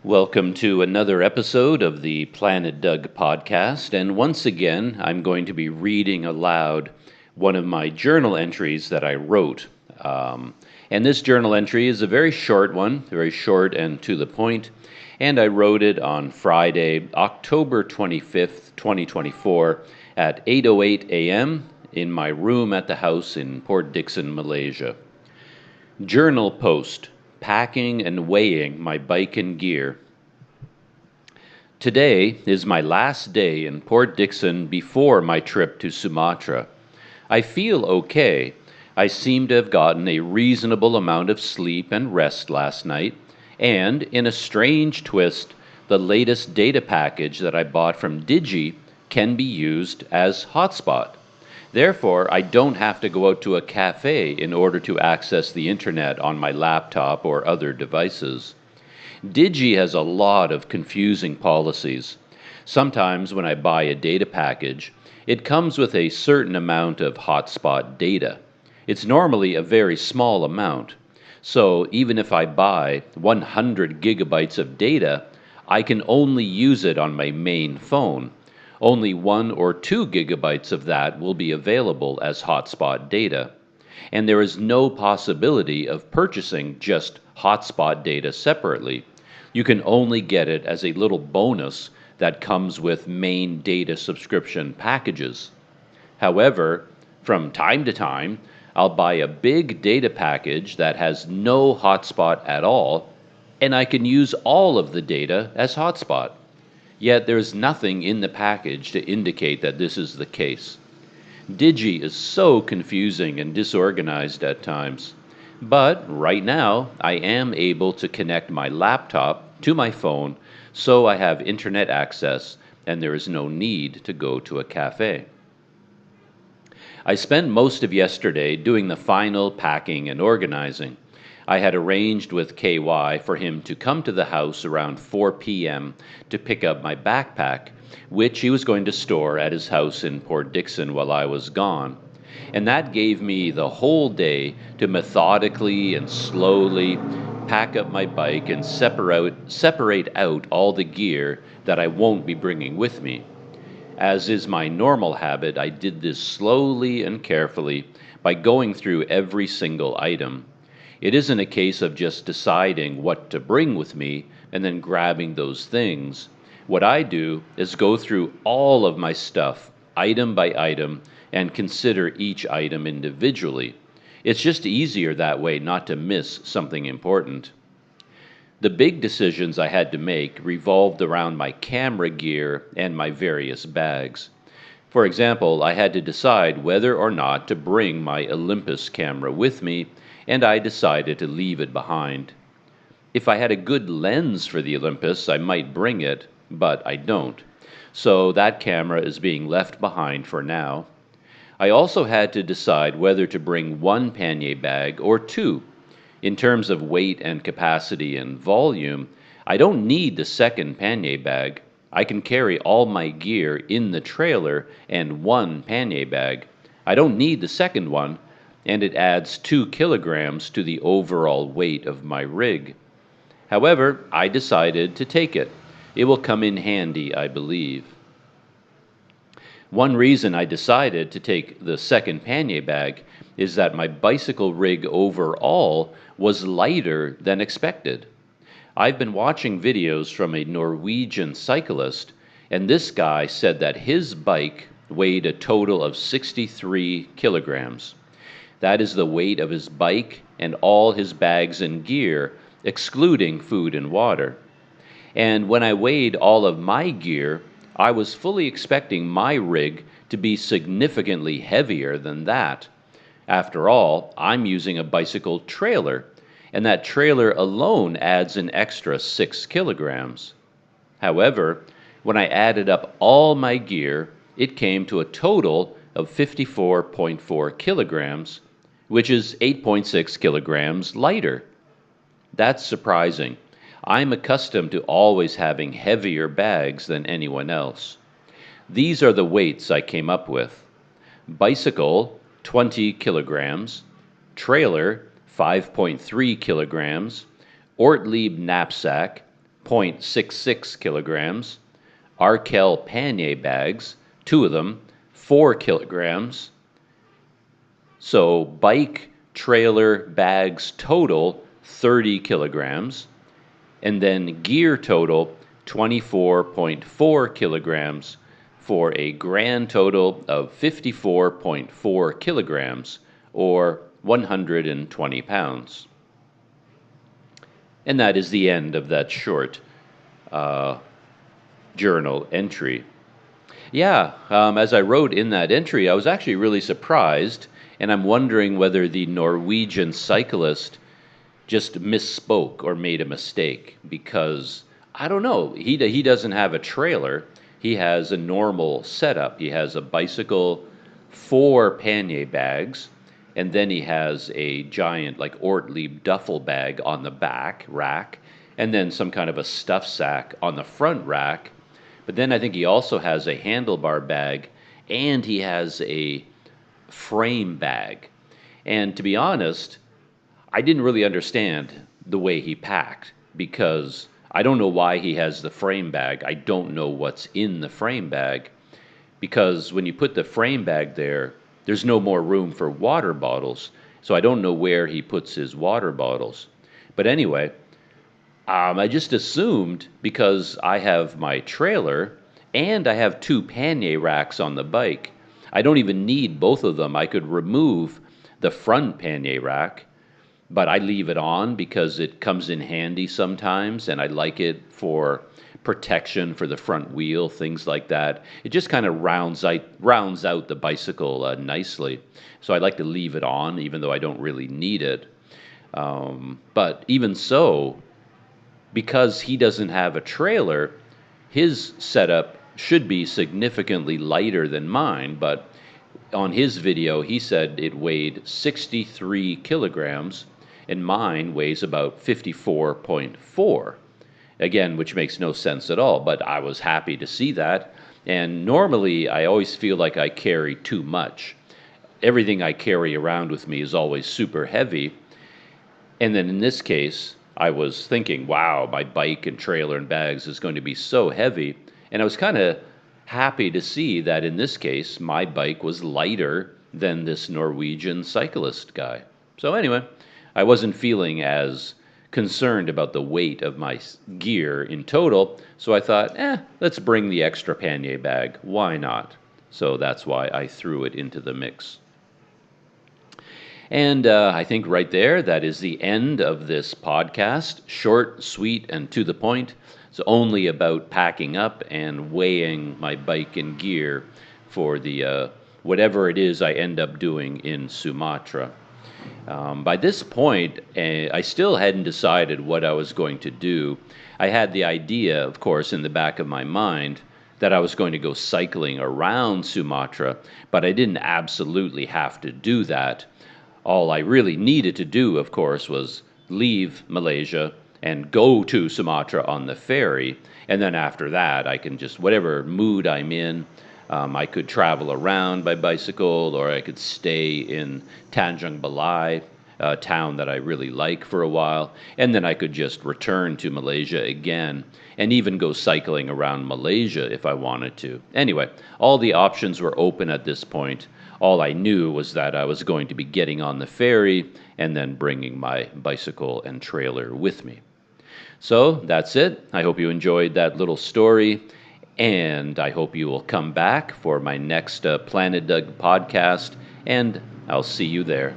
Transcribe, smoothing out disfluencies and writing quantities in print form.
Welcome to another episode of the Planet Doug podcast. And once again, I'm going to be reading aloud one of my journal entries that I wrote. And this journal entry is a very short one, very short and to the point. And I wrote it on Friday, October 25th, 2024, at 8:08 a.m. in my room at the house in Port Dickson, Malaysia. Journal post. Packing and weighing my bike and gear. Today is my last day in Port Dickson before my trip to Sumatra. I feel okay. I seem to have gotten a reasonable amount of sleep and rest last night, and in a strange twist, the latest data package that I bought from Digi can be used as hotspot. Therefore, I don't have to go out to a cafe in order to access the internet on my laptop or other devices. Digi has a lot of confusing policies. Sometimes when I buy a data package, it comes with a certain amount of hotspot data. It's normally a very small amount. So even if I buy 100 gigabytes of data, I can only use it on my main phone. Only 1 or 2 gigabytes of that will be available as hotspot data. And there is no possibility of purchasing just hotspot data separately. You can only get it as a little bonus that comes with main data subscription packages. However, from time to time, I'll buy a big data package that has no hotspot at all, and I can use all of the data as hotspot. Yet there's nothing in the package to indicate that this is the case. Digi is so confusing and disorganized at times. But right now, I am able to connect my laptop to my phone, so I have internet access and there is no need to go to a cafe. I spent most of yesterday doing the final packing and organizing. I had arranged with KY for him to come to the house around 4 p.m. to pick up my backpack, which he was going to store at his house in Port Dickson while I was gone. And that gave me the whole day to methodically and slowly pack up my bike and separate out all the gear that I won't be bringing with me. As is my normal habit, I did this slowly and carefully by going through every single item. It isn't a case of just deciding what to bring with me and then grabbing those things. What I do is go through all of my stuff, item by item, and consider each item individually. It's just easier that way not to miss something important. The big decisions I had to make revolved around my camera gear and my various bags. For example, I had to decide whether or not to bring my Olympus camera with me, and I decided to leave it behind. If I had a good lens for the Olympus, I might bring it, but I don't. So that camera is being left behind for now. I also had to decide whether to bring one pannier bag or two. In terms of weight and capacity and volume, I don't need the second pannier bag. I can carry all my gear in the trailer and one pannier bag. I don't need the second one, and it adds 2 kilograms to the overall weight of my rig. However, I decided to take it. It will come in handy, I believe. One reason I decided to take the second pannier bag is that my bicycle rig overall was lighter than expected. I've been watching videos from a Norwegian cyclist, and this guy said that his bike weighed a total of 63 kilograms. That is the weight of his bike and all his bags and gear, excluding food and water. And when I weighed all of my gear, I was fully expecting my rig to be significantly heavier than that. After all, I'm using a bicycle trailer, and that trailer alone adds an extra 6 kilograms. However, when I added up all my gear, it came to a total of 54.4 kilograms, which is 8.6 kilograms lighter. That's surprising. I'm accustomed to always having heavier bags than anyone else. These are the weights I came up with. Bicycle, 20 kilograms. Trailer, 5.3 kilograms. Ortlieb knapsack, 0.66 kilograms. Arkel pannier bags, 2 of them, 4 kilograms. So bike trailer bags total, 30 kilograms. And then gear total, 24.4 kilograms for a grand total of 54.4 kilograms, or 120 pounds. And that is the end of that short journal entry. Yeah, as I wrote in that entry, I was actually really surprised, and I'm wondering whether the Norwegian cyclist just misspoke or made a mistake, because I don't know, he doesn't have a trailer. He has a normal setup. He has a bicycle, 4 pannier bags, and then he has a giant like Ortlieb duffel bag on the back rack, and then some kind of a stuff sack on the front rack. But then I think he also has a handlebar bag, and he has a frame bag. And to be honest, I didn't really understand the way he packed, because I don't know why he has the frame bag. I don't know what's in the frame bag, because when you put the frame bag there, there's no more room for water bottles. So I don't know where he puts his water bottles. But anyway, I just assumed, because I have my trailer and I have 2 pannier racks on the bike, I don't even need both of them. I could remove the front pannier rack, but I leave it on because it comes in handy sometimes, and I like it for protection for the front wheel, things like that. It just kind of rounds out the bicycle nicely. So I like to leave it on, even though I don't really need it. But even so, because he doesn't have a trailer, his setup should be significantly lighter than mine. But on his video, he said it weighed 63 kilograms, and mine weighs about 54.4. Again, which makes no sense at all, but I was happy to see that. And normally, I always feel like I carry too much. Everything I carry around with me is always super heavy. And then in this case, I was thinking, wow, my bike and trailer and bags is going to be so heavy. And I was kind of happy to see that in this case, my bike was lighter than this Norwegian cyclist guy. So anyway, I wasn't feeling as concerned about the weight of my gear in total. So I thought, let's bring the extra pannier bag. Why not? So that's why I threw it into the mix. And I think right there, that is the end of this podcast. Short, sweet, and to the point. It's only about packing up and weighing my bike and gear for the whatever it is I end up doing in Sumatra. By this point, I still hadn't decided what I was going to do. I had the idea, of course, in the back of my mind that I was going to go cycling around Sumatra, but I didn't absolutely have to do that. All I really needed to do, of course, was leave Malaysia and go to Sumatra on the ferry. And then after that, I can just, whatever mood I'm in, I could travel around by bicycle, or I could stay in Tanjung Balai, a town that I really like, for a while. And then I could just return to Malaysia again and even go cycling around Malaysia if I wanted to. Anyway, all the options were open at this point. All I knew was that I was going to be getting on the ferry and then bringing my bicycle and trailer with me. So that's it. I hope you enjoyed that little story, and I hope you will come back for my next Planet Doug podcast, and I'll see you there.